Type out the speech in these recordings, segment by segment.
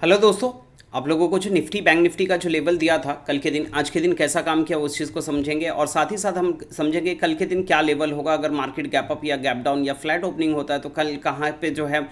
Hello दोस्तों। आप लोगों को जो निफ्टी बैंक निफ्टी का जो लेवल दिया था कल के दिन, आज के दिन कैसा काम किया उस चीज़ को समझेंगे और साथ ही साथ हम समझेंगे कल के दिन क्या लेवल होगा। अगर मार्केट गैप अप या गैप डाउन या फ्लैट ओपनिंग होता है तो कल कहाँ पे जो है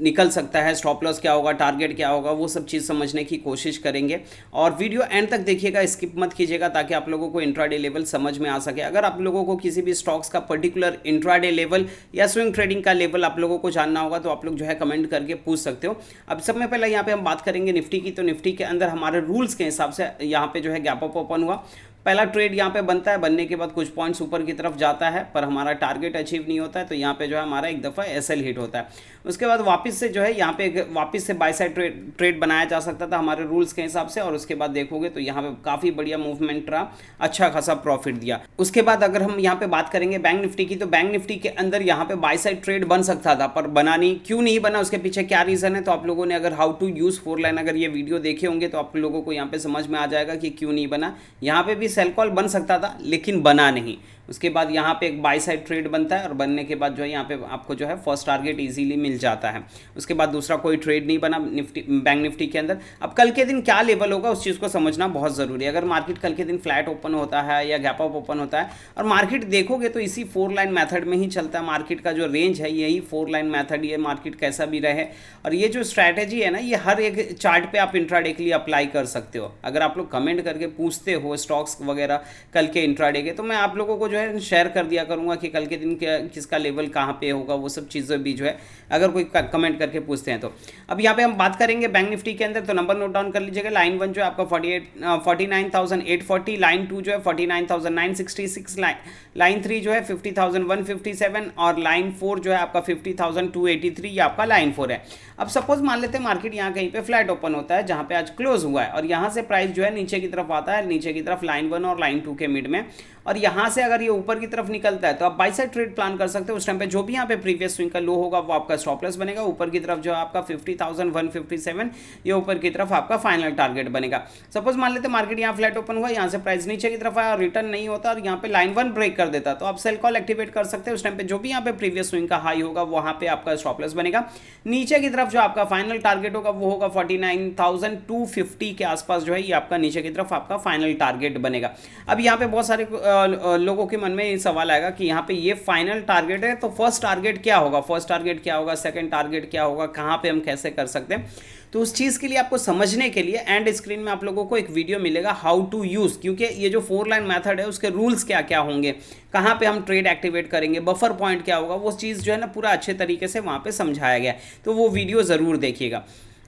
निकल सकता है, स्टॉप लॉस क्या होगा, टारगेट क्या होगा, वो सब चीज़ समझने की कोशिश करेंगे। और वीडियो एंड तक देखिएगा, स्किप मत कीजिएगा ताकि आप लोगों को इंट्राडे लेवल समझ में आ सके। अगर आप लोगों को किसी भी स्टॉक्स का पर्टिकुलर इंट्राडे लेवल या स्विंग ट्रेडिंग का लेवल आप लोगों को जानना होगा तो आप लोग जो है कमेंट करके पूछ सकते हो। अब सब में पहले यहाँ पे हम बात करेंगे निफ्टी की। तो निफ्टी के अंदर हमारे रूल्स के हिसाब से यहाँ पे जो है गैप अप ओपन हुआ। पहला ट्रेड यहाँ पे बनता है, बनने के बाद कुछ पॉइंट्स ऊपर की तरफ जाता है पर हमारा टारगेट अचीव नहीं होता है, तो यहाँ पे जो है हमारा एक दफ़ा एसएल हिट होता है। उसके बाद वापस से जो है यहाँ पे वापस से बाय साइड ट्रेड बनाया जा सकता था हमारे रूल्स के हिसाब से। और उसके बाद देखोगे तो यहाँ पे काफ़ी बढ़िया मूवमेंट रहा, अच्छा खासा प्रॉफिट दिया। उसके बाद अगर हम यहाँ पे बात करेंगे बैंक निफ्टी की, तो बैंक निफ्टी के अंदर यहाँ पे बाय साइड ट्रेड बन सकता था पर बना नहीं। क्यों नहीं बना, उसके पीछे क्या रीज़न है, तो आप लोगों ने अगर how to use four line अगर ये वीडियो देखे होंगे तो आप लोगों को यहाँ पे समझ में आ जाएगा कि क्यों नहीं बना। यहाँ पे भी सेल कॉल बन सकता था लेकिन बना नहीं। उसके बाद यहाँ पे एक बाय साइड ट्रेड बनता है और बनने के बाद जो है यहाँ पे आपको जो है फर्स्ट टारगेट इजीली मिल जाता है। उसके बाद दूसरा कोई ट्रेड नहीं बना निफ्टी बैंक निफ्टी के अंदर। अब कल के दिन क्या लेवल होगा उस चीज़ को समझना बहुत ज़रूरी है। अगर मार्केट कल के दिन फ्लैट ओपन होता है या गैप अप ओपन होता है और मार्केट देखोगे तो इसी फोर लाइन मैथड में ही चलता है। मार्केट का जो रेंज है यही फोर लाइन मैथड, ये मार्केट कैसा भी रहे। और ये जो स्ट्रैटेजी है ना, ये हर एक चार्ट पे आप इंट्राडे के लिए अप्लाई कर सकते हो। अगर आप लोग कमेंट करके पूछते हो स्टॉक्स वगैरह कल के इंट्राडे के, तो मैं आप लोगों को जो है शेयर कर दिया करूंगा कि कल के दिन किसका लेवल कहाँ पे होगा, वो सब चीज़ें भी जो है अगर कोई कमेंट करके पूछते हैं तो। अब यहाँ पे हम बात करेंगे बैंक निफ्टी के अंदर, तो नंबर नोट डाउन कर लीजिएगा। लाइन 1 जो है आपका 49,840, लाइन 2 जो है 49,966, लाइन 3 जो है 50,157 और लाइन 4 जो है आपका 50,283, ये आपका लाइन 4 है। अब सपोज मान लेते हैं मार्केट यहाँ कहीं पे फ्लैट ओपन होता है जहाँ पे आज क्लोज हुआ है और यहाँ से प्राइस जो है नीचे की तरफ आता है, नीचे की तरफ लाइन 1 और लाइन 2 के मिड में, और यहाँ से अगर ये ऊपर की तरफ निकलता है तो आप बाय साइड ट्रेड प्लान कर सकते हो। उस टाइम पे जो भी यहाँ पे प्रीवियस स्विंग का लो होगा वो आपका स्टॉप लॉस बनेगा। ऊपर की तरफ जो है आपका 50,157, ये ऊपर की तरफ आपका फाइनल टारगेट बनेगा। सपोज मान लेते हैं मार्केट यहाँ फ्लैट ओपन हुआ, यहाँ से प्राइस नीचे की तरफ आया और रिटर्न नहीं होता और यहाँ पे लाइन 1 ब्रेक कर देता तो आप सेल कॉल एक्टिवेट कर सकते हैं। उस टाइम पे जो भी यहाँ पे प्रीवियस स्विंग का हाई होगा वहाँ पे आपका स्टॉप लॉस बनेगा। नीचे की तरफ जो आपका फाइनल टारगेट होगा वो होगा 49,250 के आसपास, जो है ये आपका नीचे की तरफ आपका फाइनल टारगेट बनेगा। अब यहाँ पे बहुत सारे लोगों के मन में ये सवाल आएगा कि यहाँ पे ये फाइनल टारगेट है तो फर्स्ट टारगेट क्या होगा, फर्स्ट टारगेट क्या होगा, सेकंड टारगेट क्या होगा, कहाँ पे हम कैसे कर सकते हैं। तो उस चीज़ के लिए आपको समझने के लिए एंड स्क्रीन में आप लोगों को एक वीडियो मिलेगा हाउ टू यूज़, क्योंकि ये जो फोर लाइन मेथड है उसके रूल्स क्या क्या होंगे, कहाँ पे हम ट्रेड एक्टिवेट करेंगे, बफर पॉइंट क्या होगा, वो चीज़ जो है ना पूरा अच्छे तरीके से वहाँ पे समझाया गया है। तो वो वीडियो ज़रूर देखिएगा।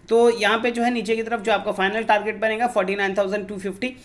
तो यहाँ पे जो है नीचे की तरफ जो आपका फाइनल टारगेट बनेगा 49,250।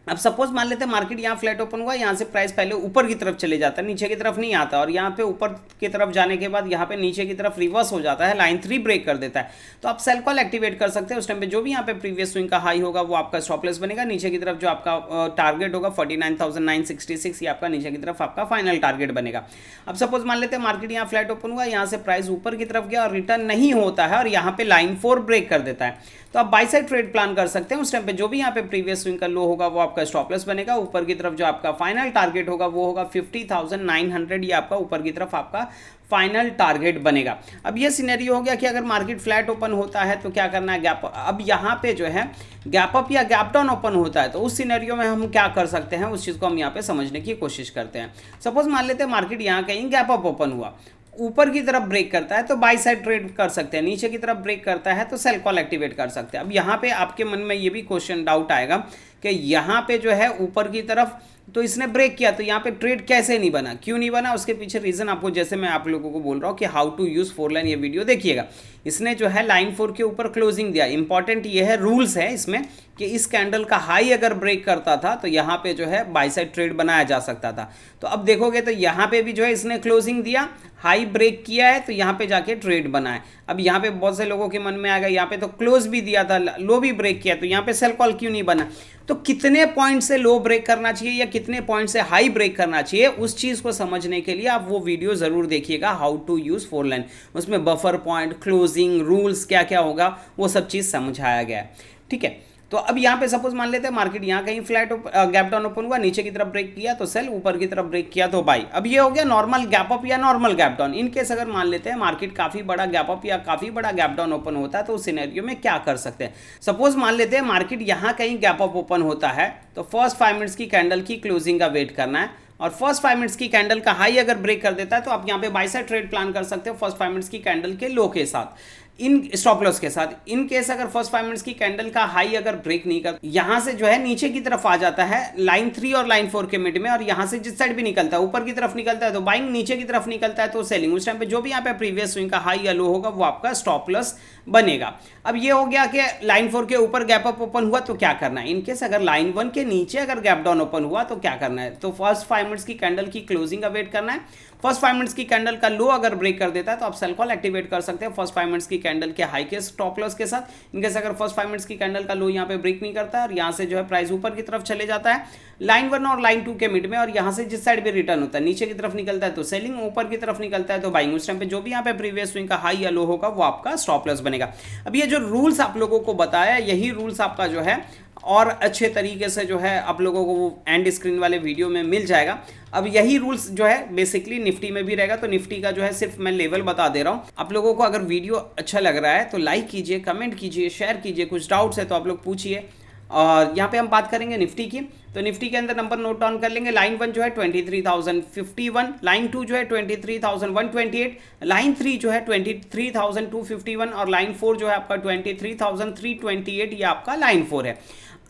अब सपोज मान लेते हैं मार्केट यहाँ फ्लैट ओपन हुआ, यहाँ से प्राइस पहले ऊपर की तरफ चले जाता है, नीचे की तरफ नहीं आता, और यहाँ पे ऊपर की तरफ जाने के बाद यहाँ पे नीचे की तरफ रिवर्स हो जाता है, लाइन 3 ब्रेक कर देता है, तो आप सेल कॉल एक्टिवेट कर सकते हैं। उस टाइम पे जो भी यहाँ पे प्रीवियस स्विंग का हाई होगा वो आपका स्टॉप लॉस बनेगा। नीचे की तरफ जो आपका टारगेट होगा 49,966, ये आपका नीचे की तरफ आपका फाइनल टारगेट बनेगा। अब सपोज मान लेते हैं मार्केट यहाँ फ्लैट ओपन हुआ, यहाँ से प्राइस ऊपर की तरफ गया और रिटर्न नहीं होता है और यहाँ पे लाइन 4 ब्रेक कर देता है, तो आप बाय साइड ट्रेड प्लान कर सकते हैं। उस टाइम पे जो भी यहाँ पे प्रीवियस स्विंग का लो होगा वो आपका स्टॉप लॉस बनेगा। ऊपर की तरफ जो आपका फाइनल टारगेट होगा वो होगा 50,900, ये आपका ऊपर की तरफ आपका फाइनल टारगेट बनेगा। अब ये सिनेरियो हो गया कि अगर मार्केट फ्लैट ओपन होता है तो क्या करना है, गैप। अब यहाँ पे जो है गैप अप या गैप डाउन ओपन होता है तो उस सिनेरियो में हम क्या कर सकते हैं उस चीज़ को हम यहाँ पे समझने की कोशिश करते हैं। सपोज मान लेते हैं मार्केट यहाँ कहीं गैप अप ओपन हुआ, ऊपर की तरफ ब्रेक करता है तो बाय साइड ट्रेड कर सकते हैं, नीचे की तरफ ब्रेक करता है तो सेल कॉल एक्टिवेट कर सकते हैं। अब यहाँ पे आपके मन में ये भी क्वेश्चन डाउट आएगा कि यहाँ पे जो है ऊपर की तरफ तो इसने ब्रेक किया तो यहाँ पे ट्रेड कैसे नहीं बना, क्यों नहीं बना, उसके पीछे रीज़न आपको जैसे मैं आप लोगों को बोल रहा हूँ कि how to use four line, ये वीडियो देखिएगा। इसने जो है लाइन 4 के ऊपर क्लोजिंग दिया। इंपॉर्टेंट ये है, रूल्स है इसमें कि इस कैंडल का हाई अगर ब्रेक करता था तो यहाँ पे जो है बाय साइड ट्रेड बनाया जा सकता था। तो अब देखोगे तो यहाँ पे भी जो है इसने क्लोजिंग दिया, हाई ब्रेक किया है तो यहाँ पे जाके ट्रेड बना है। अब यहाँ पे बहुत से लोगों के मन में आएगा यहाँ पे तो क्लोज भी दिया था, लो भी ब्रेक किया, तो यहाँ पे सेल कॉल क्यों नहीं बना। तो कितने पॉइंट से लो ब्रेक करना चाहिए या कितने पॉइंट से हाई ब्रेक करना चाहिए, उस चीज़ को समझने के लिए आप वो वीडियो ज़रूर देखिएगा how to use four line. उसमें बफर पॉइंट, क्लोजिंग, रूल्स क्या क्या होगा वो सब चीज़ समझाया गया है। ठीक है, तो अब यहाँ पे सपोज मान लेते हैं मार्केट यहाँ कहीं फ्लैट गैप डाउन ओपन हुआ, नीचे की तरफ ब्रेक किया तो सेल, ऊपर की तरफ ब्रेक किया तो बाई। अब ये हो गया नॉर्मल गैप अप या normal gap down. In case अगर मान लेते हैं मार्केट काफी बड़ा गैप अप या काफी बड़ा गैप डाउन ओपन होता है तो उस सिनेरियो में क्या कर सकते हैं। सपोज मान लेते हैं मार्केट यहाँ कहीं गैप अप ओपन होता है तो फर्स्ट 5 मिनट्स की कैंडल की क्लोजिंग का वेट करना है, और फर्स्ट 5 मिनट्स की कैंडल का हाई अगर ब्रेक कर देता है तो आप यहाँ पे बाय साइड ट्रेड प्लान कर सकते हो फर्स्ट 5 मिनट्स की कैंडल के लो के साथ, इन स्टॉप लॉस के साथ। इन केस अगर फर्स्ट 5 मिनट्स की कैंडल का हाई अगर ब्रेक नहीं कर, यहां से जो है नीचे की तरफ आ जाता है लाइन 3 और लाइन 4 के मिड में, और यहां से जिस साइड भी निकलता है ऊपर की तरफ निकलता है तो बाइंग, नीचे की तरफ निकलता है तो सेलिंग। उस टाइम पे जो भी यहाँ पे प्रीवियस स्विंग का हाई या लो होगा वो आपका स्टॉप लॉस बनेगा। अब ये हो गया कि लाइन 4 के ऊपर गैप अप ओपन हुआ तो क्या करना है। इनकेस अगर लाइन 1 के नीचे अगर गैप डाउन ओपन हुआ तो क्या करना है, तो फर्स्ट 5 मिनट्स की कैंडल की क्लोजिंग का वेट करना है। फर्स्ट 5 मिनट्स की कैंडल का लो अगर ब्रेक कर देता है तो आप सेल कॉल एक्टिवेट कर सकते हैं फर्स्ट 5 मिनट्स की कैंडल के हाई के स्टॉप लॉस के साथ। इनकेस अगर फर्स्ट 5 मिनट्स की कैंडल का लो यहाँ पे ब्रेक नहीं करता है और यहाँ से जो है प्राइस ऊपर की तरफ चले जाता है लाइन 1 और लाइन 2 के मिड में, और यहाँ से जिस साइड भी रिटर्न होता है नीचे की तरफ निकलता है तो सेलिंग, ऊपर की तरफ निकलता है तो बाइंग। उस टाइम पे जो भी यहाँ पे प्रीवियस स्विंग का हाई या लो होगा वो आपका स्टॉप लॉस बनेगा। अब ये जो रूल्स आप लोगों को बताया यही रूल्स आपका जो है और अच्छे तरीके से जो है आप लोगों को वो एंड स्क्रीन वाले वीडियो में मिल जाएगा। अब यही रूल्स जो है बेसिकली निफ्टी में भी रहेगा। तो निफ्टी का जो है सिर्फ मैं लेवल बता दे रहा हूँ आप लोगों को। अगर वीडियो अच्छा लग रहा है तो लाइक कीजिए, कमेंट कीजिए, शेयर कीजिए, कुछ डाउट्स है तो आप लोग पूछिए। और यहाँ पे हम बात करेंगे निफ्टी की, तो निफ्टी के अंदर नंबर नोट डाउन कर लेंगे। लाइन 1 जो है 23,051, लाइन 2 जो है 23,128, लाइन 3 जो है 23,251 और लाइन 4 जो है आपका 23,328, ये आपका लाइन 4 है।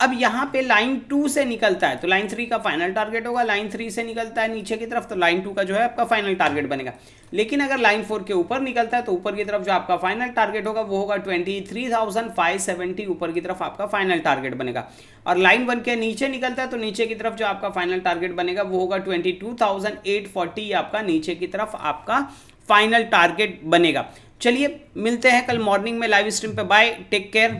अब यहाँ पे लाइन 2 से निकलता है तो लाइन 3 का फाइनल टारगेट होगा, लाइन 3 से निकलता है नीचे की तरफ तो लाइन 2 का जो है आपका फाइनल टारगेट बनेगा। लेकिन अगर लाइन 4 के ऊपर निकलता है तो ऊपर की तरफ जो आपका फाइनल टारगेट होगा वो होगा 23,570, ऊपर की तरफ आपका फाइनल टारगेट बनेगा। और लाइन 1 के नीचे निकलता है तो नीचे की तरफ जो आपका फाइनल टारगेट बनेगा वो होगा 22,840, आपका नीचे की तरफ आपका फाइनल टारगेट बनेगा। चलिए मिलते हैं कल मॉर्निंग में लाइव स्ट्रीम पे। Bye, take care.